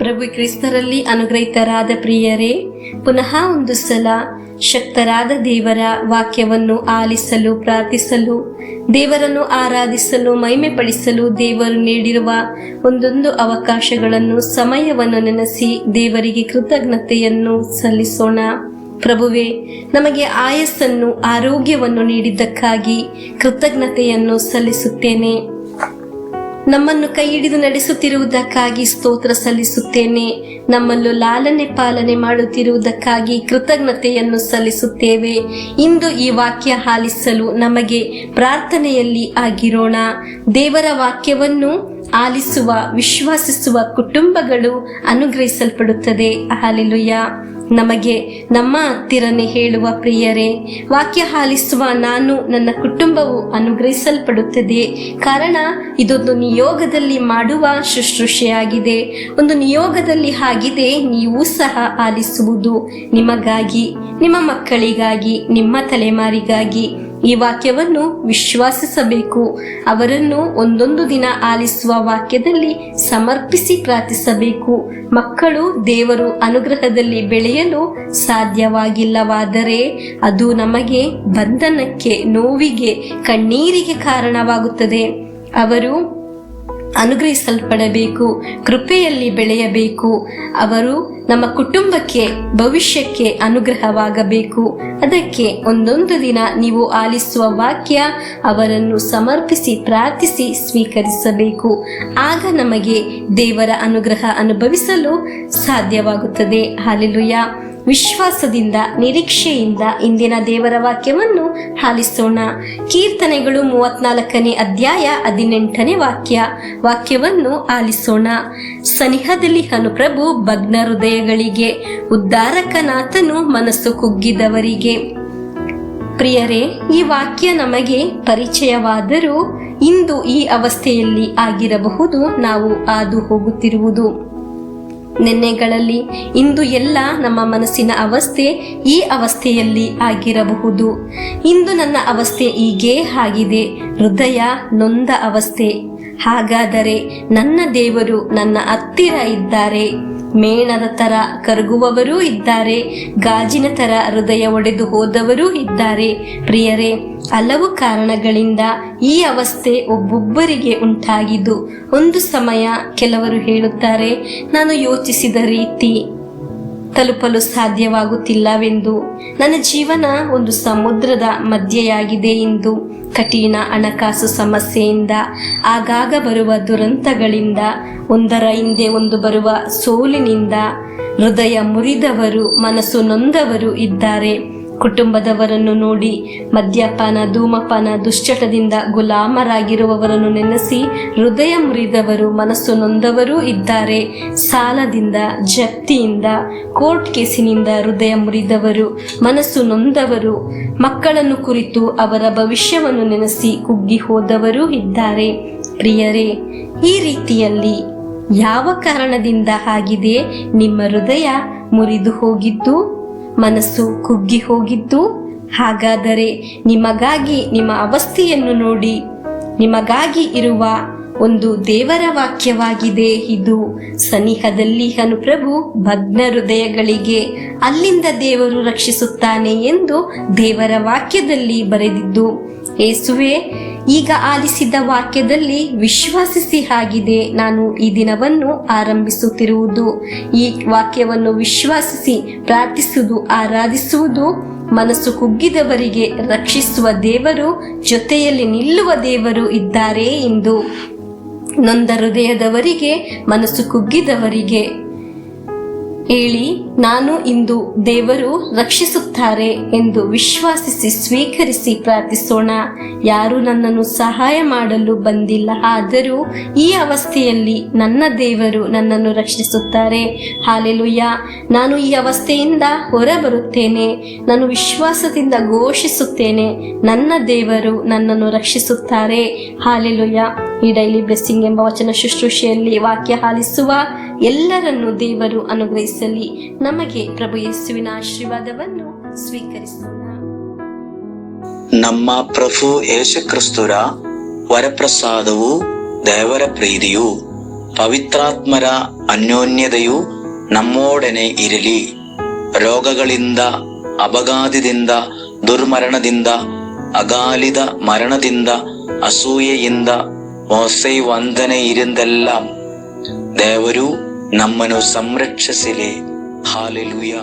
ಪ್ರಭು ಕ್ರಿಸ್ತರಲ್ಲಿ ಅನುಗ್ರಹಿತರಾದ ಪ್ರಿಯರೇ, ಪುನಃ ಒಂದು ಸಲ ಶಕ್ತರಾದ ದೇವರ ವಾಕ್ಯವನ್ನು ಆಲಿಸಲು, ಪ್ರಾರ್ಥಿಸಲು, ದೇವರನ್ನು ಆರಾಧಿಸಲು, ಮಹಿಮೆ ಪಡಿಸಲು ದೇವರು ನೀಡಿರುವ ಒಂದೊಂದು ಅವಕಾಶಗಳನ್ನು, ಸಮಯವನ್ನು ನೆನೆಸಿ ದೇವರಿಗೆ ಕೃತಜ್ಞತೆಯನ್ನು ಸಲ್ಲಿಸೋಣ. ಪ್ರಭುವೇ, ನಮಗೆ ಆಯಸ್ಸನ್ನು, ಆರೋಗ್ಯವನ್ನು ನೀಡಿದ್ದಕ್ಕಾಗಿ ಕೃತಜ್ಞತೆಯನ್ನು ಸಲ್ಲಿಸುತ್ತೇನೆ. ನಮ್ಮನ್ನು ಕೈ ಹಿಡಿದು ನಡೆಸುತ್ತಿರುವುದಕ್ಕಾಗಿ ಸ್ತೋತ್ರ ಸಲ್ಲಿಸುತ್ತೇನೆ. ನಮ್ಮನ್ನು ಲಾಲನೆ ಪಾಲನೆ ಮಾಡುತ್ತಿರುವುದಕ್ಕಾಗಿ ಕೃತಜ್ಞತೆಯನ್ನು ಸಲ್ಲಿಸುತ್ತೇವೆ. ಇಂದು ಈ ವಾಕ್ಯ ಆಲಿಸಲು ನಮಗೆ ಪ್ರಾರ್ಥನೆಯಲ್ಲಿ ಆಗಿರೋಣ. ದೇವರ ವಾಕ್ಯವನ್ನು ಆಲಿಸುವ, ವಿಶ್ವಾಸಿಸುವ ಕುಟುಂಬಗಳು ಅನುಗ್ರಹಿಸಲ್ಪಡುತ್ತದೆ. ಹಲ್ಲೆಲೂಯಾ. ನಮಗೆ ನಮ್ಮ ಹತ್ತಿರನೇ ಹೇಳುವ ಪ್ರಿಯರೇ, ವಾಕ್ಯ ಆಲಿಸುವ ನಾನು, ನನ್ನ ಕುಟುಂಬವು ಅನುಗ್ರಹಿಸಲ್ಪಡುತ್ತದೆ. ಕಾರಣ ಇದೊಂದು ನಿಯೋಗದಲ್ಲಿ ಮಾಡುವ ಶುಶ್ರೂಷೆಯಾಗಿದೆ. ಒಂದು ನಿಯೋಗದಲ್ಲಿ ಆಗಿದೆ. ನೀವು ಸಹ ಆಲಿಸುವುದು ನಿಮಗಾಗಿ, ನಿಮ್ಮ ಮಕ್ಕಳಿಗಾಗಿ, ನಿಮ್ಮ ತಲೆಮಾರಿಗಾಗಿ. ಈ ವಾಕ್ಯವನ್ನು ವಿಶ್ವಾಸಿಸಬೇಕು. ಅವರನ್ನು ಒಂದೊಂದು ದಿನ ಆಲಿಸುವ ವಾಕ್ಯದಲ್ಲಿ ಸಮರ್ಪಿಸಿ ಪ್ರಾರ್ಥಿಸಬೇಕು. ಮಕ್ಕಳು ದೇವರು ಅನುಗ್ರಹದಲ್ಲಿ ಬೆಳೆಯಲು ಸಾಧ್ಯವಾಗಿಲ್ಲವಾದರೆ ಅದು ನಮಗೆ ಬಂಧನಕ್ಕೆ, ನೋವಿಗೆ, ಕಣ್ಣೀರಿಗೆ ಕಾರಣವಾಗುತ್ತದೆ. ಅವರು ಅನುಗ್ರಹಿಸಲ್ಪಡಬೇಕು, ಕೃಪೆಯಲ್ಲಿ ಬೆಳೆಯಬೇಕು. ಅವರು ನಮ್ಮ ಕುಟುಂಬಕ್ಕೆ, ಭವಿಷ್ಯಕ್ಕೆ ಅನುಗ್ರಹವಾಗಬೇಕು. ಅದಕ್ಕೆ ಒಂದೊಂದು ದಿನ ನೀವು ಆಲಿಸುವ ವಾಕ್ಯ ಅವರನ್ನು ಸಮರ್ಪಿಸಿ ಪ್ರಾರ್ಥಿಸಿ ಸ್ವೀಕರಿಸಬೇಕು. ಆಗ ನಮಗೆ ದೇವರ ಅನುಗ್ರಹ ಅನುಭವಿಸಲು ಸಾಧ್ಯವಾಗುತ್ತದೆ. ಹಲ್ಲೆಲೂಯಾ. ವಿಶ್ವಾಸದಿಂದ, ನಿರೀಕ್ಷೆಯಿಂದ ಇಂದಿನ ದೇವರ ವಾಕ್ಯವನ್ನು ಆಲಿಸೋಣ. ಕೀರ್ತನೆಗಳು 34ನೇ ಅಧ್ಯಾಯ 18ನೇ ವಾಕ್ಯವನ್ನು ಆಲಿಸೋಣ. ಸನಿಹದಲ್ಲಿ ಅನುಪ್ರಭು ಭಗ್ನ ಹೃದಯಗಳಿಗೆ, ಉದ್ಧಾರಕನಾಥನು ಮನಸ್ಸು ಕುಗ್ಗಿದವರಿಗೆ. ಪ್ರಿಯರೇ, ಈ ವಾಕ್ಯ ನಮಗೆ ಪರಿಚಯವಾದರೂ ಇಂದು ಈ ಅವಸ್ಥೆಯಲ್ಲಿ ಆಗಿರಬಹುದು ನಾವು ಹಾದು ಹೋಗುತ್ತಿರುವುದು. ನೆನ್ನೆಗಳಲ್ಲಿ ಇಂದು ಎಲ್ಲ ನಮ್ಮ ಮನಸ್ಸಿನ ಅವಸ್ಥೆ ಈ ಅವಸ್ಥೆಯಲ್ಲಿ ಆಗಿರಬಹುದು. ಇಂದು ನನ್ನ ಅವಸ್ಥೆ ಹೀಗೇ ಆಗಿದೆ, ಹೃದಯ ನೊಂದ ಅವಸ್ಥೆ. ಹಾಗಾದರೆ ನನ್ನ ದೇವರು ನನ್ನ ಹತ್ತಿರ ಇದ್ದಾರೆ. ಮೇಣದ ತರ ಕರಗುವವರೂ ಇದ್ದಾರೆ, ಗಾಜಿನ ತರ ಹೃದಯ ಒಡೆದು ಹೋದವರೂ ಇದ್ದಾರೆ. ಪ್ರಿಯರೇ, ಹಲವು ಕಾರಣಗಳಿಂದ ಈ ಅವಸ್ಥೆ ಒಬ್ಬೊಬ್ಬರಿಗೆ ಉಂಟಾಗಿದ್ದು. ಒಂದು ಸಮಯ ಕೆಲವರು ಹೇಳುತ್ತಾರೆ, ನಾನು ಯೋಚಿಸಿದ ರೀತಿ ತಲುಪಲು ಸಾಧ್ಯವಾಗುತ್ತಿಲ್ಲವೆಂದು, ನನ್ನ ಜೀವನ ಒಂದು ಸಮುದ್ರದ ಮಧ್ಯೆಯಾಗಿದೆ ಎಂದು. ಕಠಿಣ ಹಣಕಾಸು ಸಮಸ್ಯೆಯಿಂದ, ಆಗಾಗ ಬರುವ ದುರಂತಗಳಿಂದ, ಒಂದರ ಹಿಂದೆ ಒಂದು ಬರುವ ಸೋಲಿನಿಂದ ಹೃದಯ ಮುರಿದವರು, ಮನಸ್ಸು ನೊಂದವರು ಇದ್ದಾರೆ. ಕುಟುಂಬದವರನ್ನು ನೋಡಿ ಮದ್ಯಪಾನ, ಧೂಮಪಾನ, ದುಶ್ಚಟದಿಂದ ಗುಲಾಮರಾಗಿರುವವರನ್ನು ನೆನೆಸಿ ಹೃದಯ ಮುರಿದವರು, ಮನಸ್ಸು ನೊಂದವರೂ ಇದ್ದಾರೆ. ಸಾಲದಿಂದ, ಜಪ್ತಿಯಿಂದ, ಕೋರ್ಟ್ ಕೇಸಿನಿಂದ ಹೃದಯ ಮುರಿದವರು, ಮನಸ್ಸು ನೊಂದವರು, ಮಕ್ಕಳನ್ನು ಕುರಿತು ಅವರ ಭವಿಷ್ಯವನ್ನು ನೆನೆಸಿ ಕುಗ್ಗಿ ಹೋದವರೂ ಇದ್ದಾರೆ. ಪ್ರಿಯರೇ, ಈ ರೀತಿಯಲ್ಲಿ ಯಾವ ಕಾರಣದಿಂದ ಆಗಿದೆ ನಿಮ್ಮ ಹೃದಯ ಮುರಿದು ಹೋಗಿದ್ದು, ಮನಸ್ಸು ಕುಗ್ಗಿ ಹೋಗಿದ್ದು? ಹಾಗಾದರೆ ನಿಮಗಾಗಿ, ನಿಮ್ಮ ಅವಸ್ಥೆಯನ್ನು ನೋಡಿ ನಿಮಗಾಗಿ ಇರುವ ಒಂದು ದೇವರ ವಾಕ್ಯವಾಗಿದೆ ಇದು. ಸನಿಹದಲ್ಲಿ ಅನುಪ್ರಭು ಭಗ್ನ ಹೃದಯಗಳಿಗೆ, ಅಲ್ಲಿಂದ ದೇವರು ರಕ್ಷಿಸುತ್ತಾನೆ ಎಂದು ದೇವರ ವಾಕ್ಯದಲ್ಲಿ ಬರೆದಿದ್ದು. ಯೇಸುವೆ ಈಗ ಆಲಿಸಿದ ವಾಕ್ಯದಲ್ಲಿ ವಿಶ್ವಾಸಿಸಿ ಆಗಿದೆ ನಾನು ಈ ದಿನವನ್ನು ಆರಂಭಿಸುತ್ತಿರುವುದು. ಈ ವಾಕ್ಯವನ್ನು ವಿಶ್ವಾಸಿಸಿ ಪ್ರಾರ್ಥಿಸುವುದು, ಆರಾಧಿಸುವುದು, ಮನಸ್ಸು ಕುಗ್ಗಿದವರಿಗೆ ರಕ್ಷಿಸುವ ದೇವರು, ಜೊತೆಯಲ್ಲಿ ನಿಲ್ಲುವ ದೇವರು ಇದ್ದಾರೆ ಎಂದು. ನೊಂದ ಹೃದಯದವರಿಗೆ, ಮನಸ್ಸು ಕುಗ್ಗಿದವರಿಗೆ ಹೇಳಿ, ನಾನು ಇಂದು ದೇವರು ರಕ್ಷಿಸುತ್ತಾರೆ ಎಂದು ವಿಶ್ವಾಸಿಸಿ ಸ್ವೀಕರಿಸಿ ಪ್ರಾರ್ಥಿಸೋಣ. ಯಾರು ನನ್ನನ್ನು ಸಹಾಯ ಮಾಡಲು ಬಂದಿಲ್ಲ, ಆದರೂ ಈ ಅವಸ್ಥೆಯಲ್ಲಿ ನನ್ನ ದೇವರು ನನ್ನನ್ನು ರಕ್ಷಿಸುತ್ತಾರೆ. ಹಲ್ಲೆಲೂಯಾ. ನಾನು ಈ ಅವಸ್ಥೆಯಿಂದ ಹೊರಬರುತ್ತೇನೆ. ನಾನು ವಿಶ್ವಾಸದಿಂದ ಘೋಷಿಸುತ್ತೇನೆ, ನನ್ನ ದೇವರು ನನ್ನನ್ನು ರಕ್ಷಿಸುತ್ತಾರೆ. ಹಲ್ಲೆಲೂಯಾ. ಈ ಡೈಲಿ ಬ್ಲೆಸ್ಸಿಂಗ್ ಎಂಬ ವಚನ ಶುಶ್ರೂಷೆಯಲ್ಲಿ ವಾಕ್ಯ ಆಲಿಸುವ ಎಲ್ಲರನ್ನು ದೇವರು ಅನುಗ್ರಹಿಸಲಿ. ನಮಗೆ ಪ್ರಭು ಯೇಸುವಿನ ಆಶೀರ್ವಾದವನ್ನು ಸ್ವೀಕರಿಸೋಣ. ನಮ್ಮ ಪ್ರಭು ಯೇಸು ಕ್ರಿಸ್ತರ ವರಪ್ರಸಾದವು, ದೇವರ ಪ್ರೀತಿಯು, ಪವಿತ್ರಾತ್ಮರ ಅನ್ಯೋನ್ಯತೆಯು ನಮ್ಮೊಡನೆ ಇರಲಿ. ರೋಗಗಳಿಂದ, ಅಪಘಾತದಿಂದ, ದುರ್ಮರಣದಿಂದ, ಅಗಾಲಿದ ಮರಣದಿಂದ, ಅಸೂಯೆಯಿಂದ, ಮೋಸವಂದನೆಯಿಂದೆಲ್ಲ ದೇವರು ನಮ್ಮನ್ನು ಸಂರಕ್ಷಿಸಲಿ. ಹಾಲೆಲೂಯ.